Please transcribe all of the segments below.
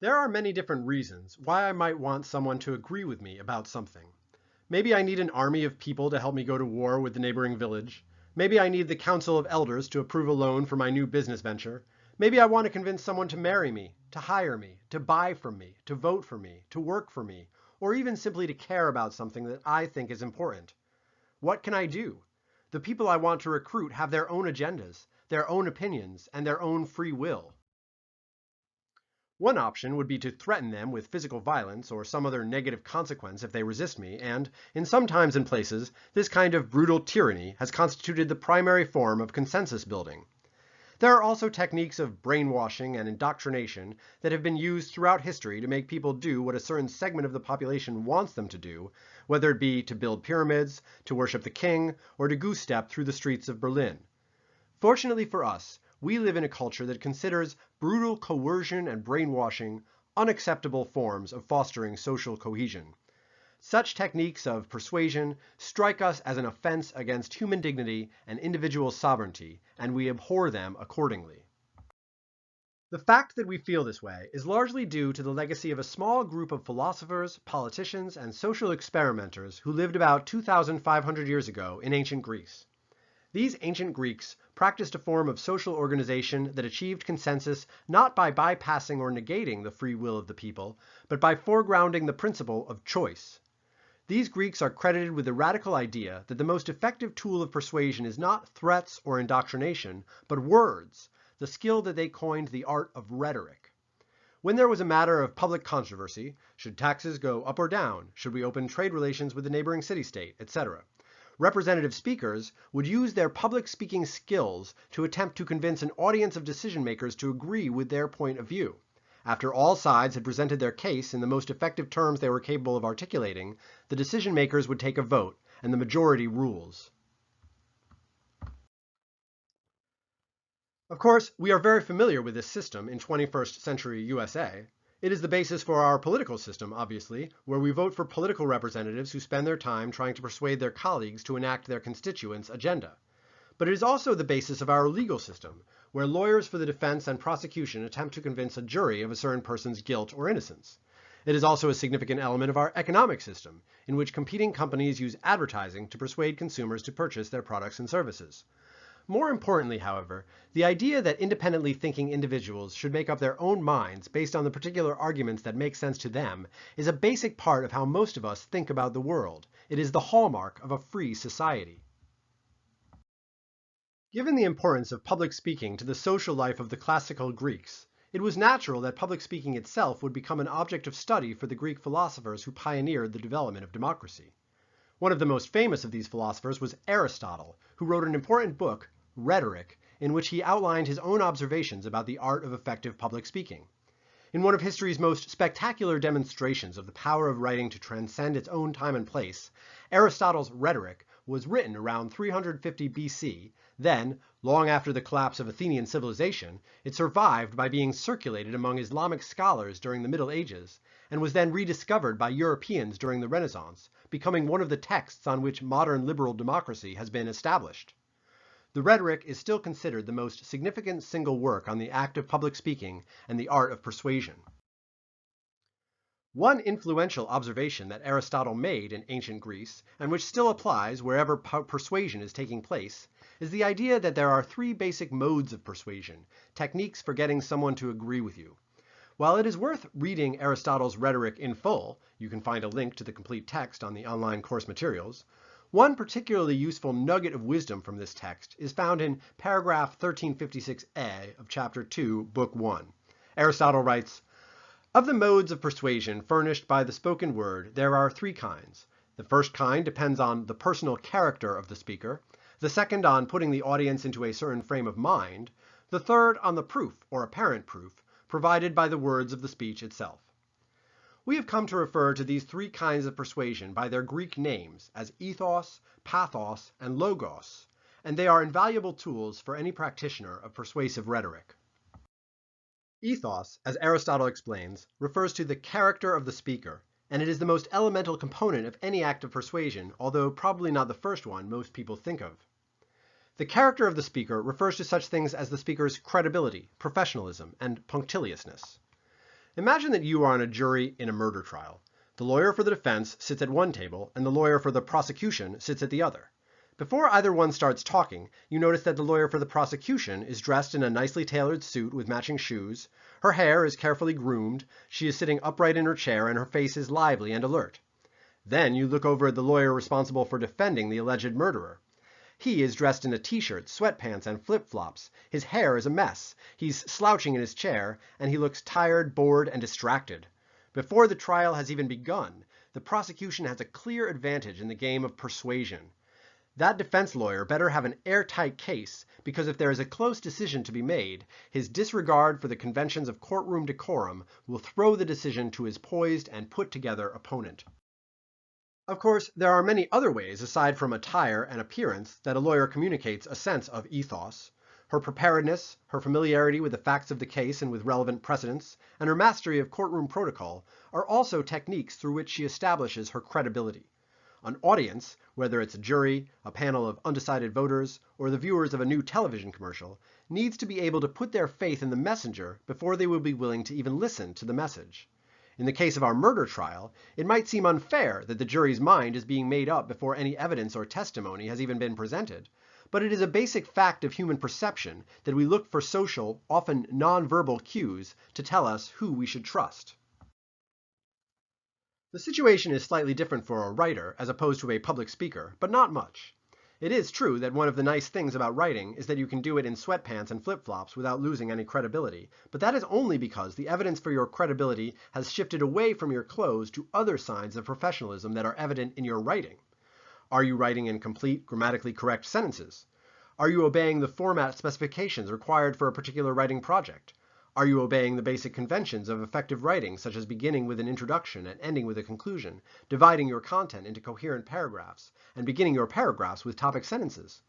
There are many different reasons why I might want someone to agree with me about something. Maybe I need an army of people to help me go to war with the neighboring village. Maybe I need the council of elders to approve a loan for my new business venture. Maybe I want to convince someone to marry me, to hire me, to buy from me, to vote for me, to work for me, or even simply to care about something that I think is important. What can I do? The people I want to recruit have their own agendas, their own opinions, and their own free will. One option would be to threaten them with physical violence or some other negative consequence if they resist me, and, in some times and places, this kind of brutal tyranny has constituted the primary form of consensus building. There are also techniques of brainwashing and indoctrination that have been used throughout history to make people do what a certain segment of the population wants them to do, whether it be to build pyramids, to worship the king, or to goose-step through the streets of Berlin. Fortunately for us, we live in a culture that considers brutal coercion and brainwashing unacceptable forms of fostering social cohesion. Such techniques of persuasion strike us as an offense against human dignity and individual sovereignty, and we abhor them accordingly. The fact that we feel this way is largely due to the legacy of a small group of philosophers, politicians, and social experimenters who lived about 2,500 years ago in ancient Greece. These ancient Greeks practiced a form of social organization that achieved consensus not by bypassing or negating the free will of the people, but by foregrounding the principle of choice. These Greeks are credited with the radical idea that the most effective tool of persuasion is not threats or indoctrination, but words, the skill that they coined the art of rhetoric. When there was a matter of public controversy, should taxes go up or down, should we open trade relations with the neighboring city-state, etc., representative speakers would use their public speaking skills to attempt to convince an audience of decision makers to agree with their point of view. After all sides had presented their case in the most effective terms they were capable of articulating, the decision makers would take a vote, and the majority rules. Of course, we are very familiar with this system in 21st century USA. It is the basis for our political system, obviously, where we vote for political representatives who spend their time trying to persuade their colleagues to enact their constituents' agenda. But it is also the basis of our legal system, where lawyers for the defense and prosecution attempt to convince a jury of a certain person's guilt or innocence. It is also a significant element of our economic system, in which competing companies use advertising to persuade consumers to purchase their products and services. More importantly, however, the idea that independently thinking individuals should make up their own minds based on the particular arguments that make sense to them is a basic part of how most of us think about the world. It is the hallmark of a free society. Given the importance of public speaking to the social life of the classical Greeks, it was natural that public speaking itself would become an object of study for the Greek philosophers who pioneered the development of democracy. One of the most famous of these philosophers was Aristotle, who wrote an important book, Rhetoric, in which he outlined his own observations about the art of effective public speaking. In one of history's most spectacular demonstrations of the power of writing to transcend its own time and place, Aristotle's Rhetoric was written around 350 BC. Then, long after the collapse of Athenian civilization, it survived by being circulated among Islamic scholars during the Middle Ages, and was then rediscovered by Europeans during the Renaissance, becoming one of the texts on which modern liberal democracy has been established. The Rhetoric is still considered the most significant single work on the act of public speaking and the art of persuasion. One influential observation that Aristotle made in ancient Greece, and which still applies wherever persuasion is taking place, is the idea that there are three basic modes of persuasion, techniques for getting someone to agree with you. While it is worth reading Aristotle's Rhetoric in full, you can find a link to the complete text on the online course materials, one particularly useful nugget of wisdom from this text is found in paragraph 1356a of chapter 2, book 1. Aristotle writes, "Of the modes of persuasion furnished by the spoken word, there are three kinds. The first kind depends on the personal character of the speaker, the second on putting the audience into a certain frame of mind, the third on the proof, or apparent proof, provided by the words of the speech itself." We have come to refer to these three kinds of persuasion by their Greek names as ethos, pathos, and logos, and they are invaluable tools for any practitioner of persuasive rhetoric. Ethos, as Aristotle explains, refers to the character of the speaker, and it is the most elemental component of any act of persuasion, although probably not the first one most people think of. The character of the speaker refers to such things as the speaker's credibility, professionalism, and punctiliousness. Imagine that you are on a jury in a murder trial. The lawyer for the defense sits at one table, and the lawyer for the prosecution sits at the other. Before either one starts talking, you notice that the lawyer for the prosecution is dressed in a nicely tailored suit with matching shoes. Her hair is carefully groomed, she is sitting upright in her chair, and her face is lively and alert. Then you look over at the lawyer responsible for defending the alleged murderer. He is dressed in a t-shirt, sweatpants, and flip-flops. His hair is a mess. He's slouching in his chair, and he looks tired, bored, and distracted. Before the trial has even begun, the prosecution has a clear advantage in the game of persuasion. That defense lawyer better have an airtight case, because if there is a close decision to be made, his disregard for the conventions of courtroom decorum will throw the decision to his poised and put-together opponent. Of course, there are many other ways aside from attire and appearance that a lawyer communicates a sense of ethos. Her preparedness, her familiarity with the facts of the case and with relevant precedents, and her mastery of courtroom protocol are also techniques through which she establishes her credibility. An audience, whether it's a jury, a panel of undecided voters, or the viewers of a new television commercial, needs to be able to put their faith in the messenger before they will be willing to even listen to the message. In the case of our murder trial, it might seem unfair that the jury's mind is being made up before any evidence or testimony has even been presented, but it is a basic fact of human perception that we look for social, often nonverbal cues to tell us who we should trust. The situation is slightly different for a writer as opposed to a public speaker, but not much. It is true that one of the nice things about writing is that you can do it in sweatpants and flip-flops without losing any credibility, but that is only because the evidence for your credibility has shifted away from your clothes to other signs of professionalism that are evident in your writing. Are you writing in complete, grammatically correct sentences? Are you obeying the format specifications required for a particular writing project? Are you obeying the basic conventions of effective writing, such as beginning with an introduction and ending with a conclusion, dividing your content into coherent paragraphs, and beginning your paragraphs with topic sentences?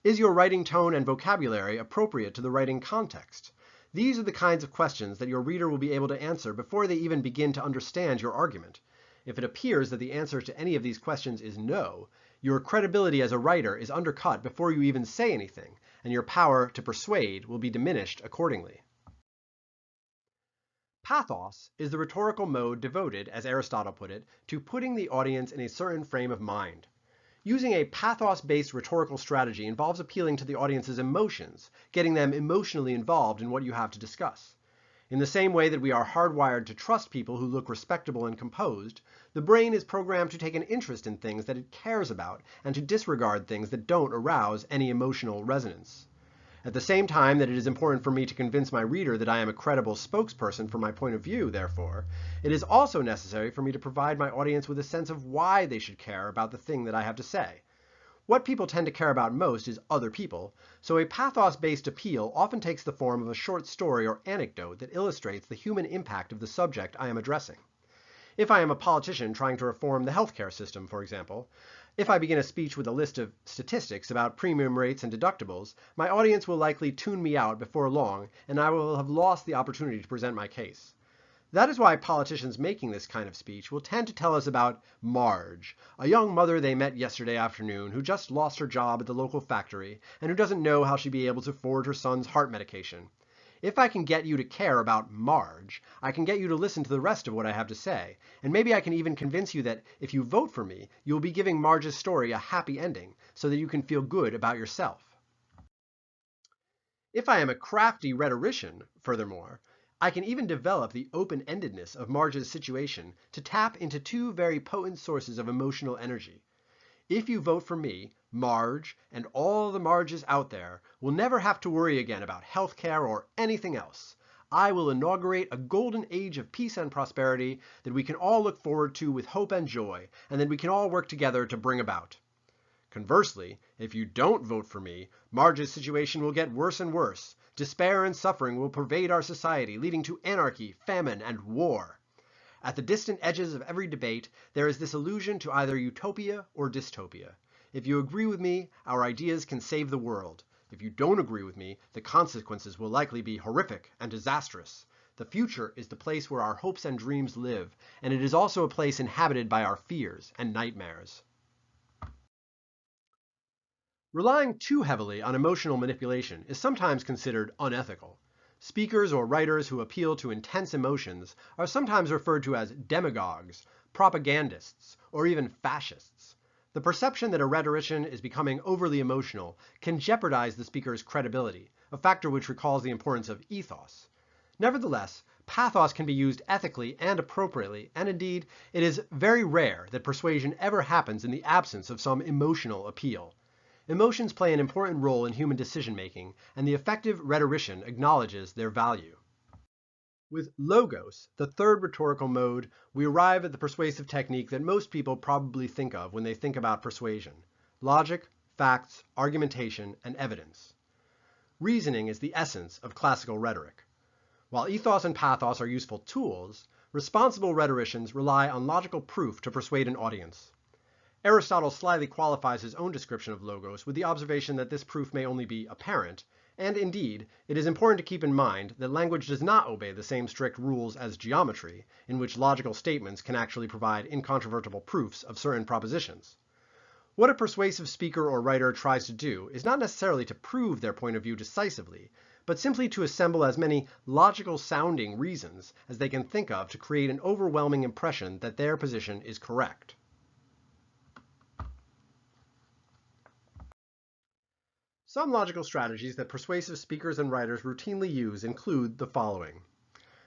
Is your writing tone and vocabulary appropriate to the writing context? These are the kinds of questions that your reader will be able to answer before they even begin to understand your argument. If it appears that the answer to any of these questions is no, your credibility as a writer is undercut before you even say anything, and your power to persuade will be diminished accordingly. Pathos is the rhetorical mode devoted, as Aristotle put it, to putting the audience in a certain frame of mind. Using a pathos-based rhetorical strategy involves appealing to the audience's emotions, getting them emotionally involved in what you have to discuss. In the same way that we are hardwired to trust people who look respectable and composed, the brain is programmed to take an interest in things that it cares about and to disregard things that don't arouse any emotional resonance. At the same time that it is important for me to convince my reader that I am a credible spokesperson for my point of view, therefore, it is also necessary for me to provide my audience with a sense of why they should care about the thing that I have to say. What people tend to care about most is other people, so a pathos-based appeal often takes the form of a short story or anecdote that illustrates the human impact of the subject I am addressing. If I am a politician trying to reform the healthcare system, for example, if I begin a speech with a list of statistics about premium rates and deductibles, my audience will likely tune me out before long, and I will have lost the opportunity to present my case. That is why politicians making this kind of speech will tend to tell us about Marge, a young mother they met yesterday afternoon who just lost her job at the local factory and who doesn't know how she'll be able to afford her son's heart medication. If I can get you to care about Marge, I can get you to listen to the rest of what I have to say, and maybe I can even convince you that if you vote for me, you'll be giving Marge's story a happy ending, so that you can feel good about yourself. If I am a crafty rhetorician, furthermore, I can even develop the open-endedness of Marge's situation to tap into two very potent sources of emotional energy. If you vote for me, Marge, and all the Marges out there, will never have to worry again about healthcare or anything else. I will inaugurate a golden age of peace and prosperity that we can all look forward to with hope and joy, and that we can all work together to bring about. Conversely, if you don't vote for me, Marge's situation will get worse and worse. Despair and suffering will pervade our society, leading to anarchy, famine, and war. At the distant edges of every debate, there is this allusion to either utopia or dystopia. If you agree with me, our ideas can save the world. If you don't agree with me, the consequences will likely be horrific and disastrous. The future is the place where our hopes and dreams live, and it is also a place inhabited by our fears and nightmares. Relying too heavily on emotional manipulation is sometimes considered unethical. Speakers or writers who appeal to intense emotions are sometimes referred to as demagogues, propagandists, or even fascists. The perception that a rhetorician is becoming overly emotional can jeopardize the speaker's credibility, a factor which recalls the importance of ethos. Nevertheless, pathos can be used ethically and appropriately, and indeed, it is very rare that persuasion ever happens in the absence of some emotional appeal. Emotions play an important role in human decision-making, and the effective rhetorician acknowledges their value. With logos, the third rhetorical mode, we arrive at the persuasive technique that most people probably think of when they think about persuasion: logic, facts, argumentation, and evidence. Reasoning is the essence of classical rhetoric. While ethos and pathos are useful tools, responsible rhetoricians rely on logical proof to persuade an audience. Aristotle slyly qualifies his own description of logos with the observation that this proof may only be apparent, and indeed, it is important to keep in mind that language does not obey the same strict rules as geometry, in which logical statements can actually provide incontrovertible proofs of certain propositions. What a persuasive speaker or writer tries to do is not necessarily to prove their point of view decisively, but simply to assemble as many logical-sounding reasons as they can think of to create an overwhelming impression that their position is correct. Some logical strategies that persuasive speakers and writers routinely use include the following.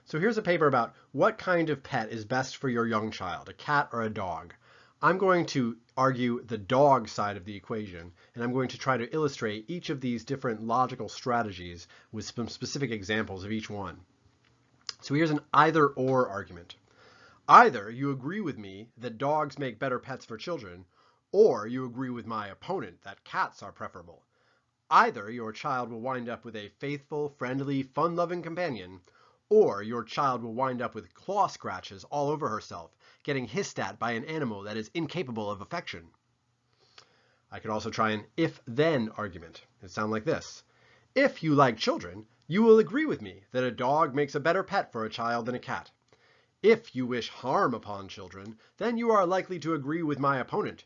So here's a paper about what kind of pet is best for your young child, a cat or a dog. I'm going to argue the dog side of the equation, and I'm going to try to illustrate each of these different logical strategies with some specific examples of each one. So here's an either-or argument. Either you agree with me that dogs make better pets for children, or you agree with my opponent that cats are preferable. Either your child will wind up with a faithful, friendly, fun-loving companion, or your child will wind up with claw scratches all over herself, getting hissed at by an animal that is incapable of affection. I could also try an if-then argument. It sounds like this. If you like children, you will agree with me that a dog makes a better pet for a child than a cat. If you wish harm upon children, then you are likely to agree with my opponent.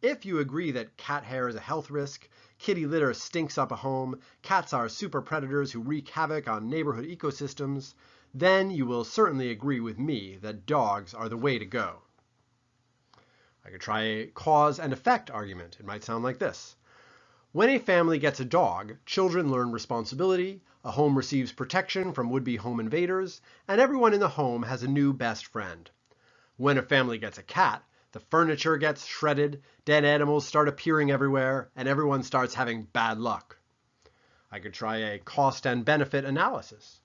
If you agree that cat hair is a health risk, kitty litter stinks up a home, cats are super predators who wreak havoc on neighborhood ecosystems, then you will certainly agree with me that dogs are the way to go. I could try a cause and effect argument. It might sound like this. When a family gets a dog, children learn responsibility, a home receives protection from would-be home invaders, and everyone in the home has a new best friend. When a family gets a cat, the furniture gets shredded, dead animals start appearing everywhere, and everyone starts having bad luck. I could try a cost and benefit analysis.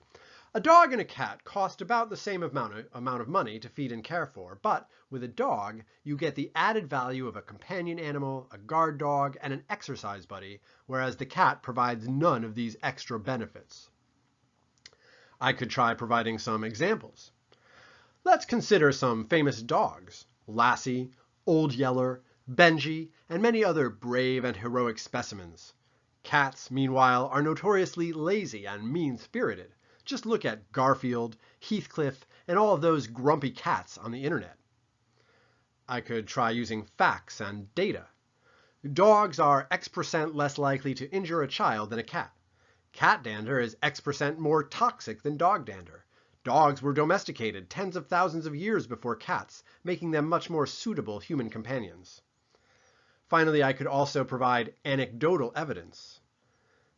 A dog and a cat cost about the same amount of money to feed and care for, but with a dog, you get the added value of a companion animal, a guard dog, and an exercise buddy, whereas the cat provides none of these extra benefits. I could try providing some examples. Let's consider some famous dogs: Lassie, Old Yeller, Benji, and many other brave and heroic specimens. Cats, meanwhile, are notoriously lazy and mean-spirited. Just look at Garfield, Heathcliff, and all of those grumpy cats on the internet. I could try using facts and data. Dogs are X% less likely to injure a child than a cat. Cat dander is X% more toxic than dog dander. Dogs were domesticated tens of thousands of years before cats, making them much more suitable human companions. Finally, I could also provide anecdotal evidence.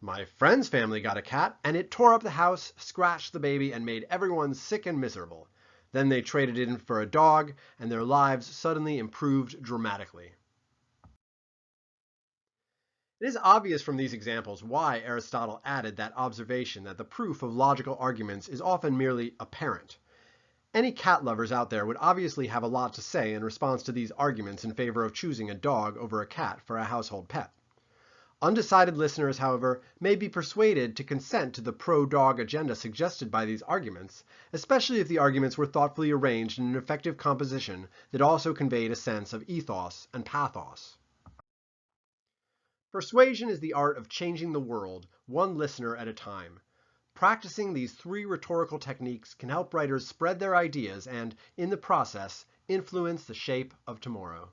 My friend's family got a cat, and it tore up the house, scratched the baby, and made everyone sick and miserable. Then they traded it in for a dog, and their lives suddenly improved dramatically. It is obvious from these examples why Aristotle added that observation that the proof of logical arguments is often merely apparent. Any cat lovers out there would obviously have a lot to say in response to these arguments in favor of choosing a dog over a cat for a household pet. Undecided listeners, however, may be persuaded to consent to the pro-dog agenda suggested by these arguments, especially if the arguments were thoughtfully arranged in an effective composition that also conveyed a sense of ethos and pathos. Persuasion is the art of changing the world, one listener at a time. Practicing these three rhetorical techniques can help writers spread their ideas and, in the process, influence the shape of tomorrow.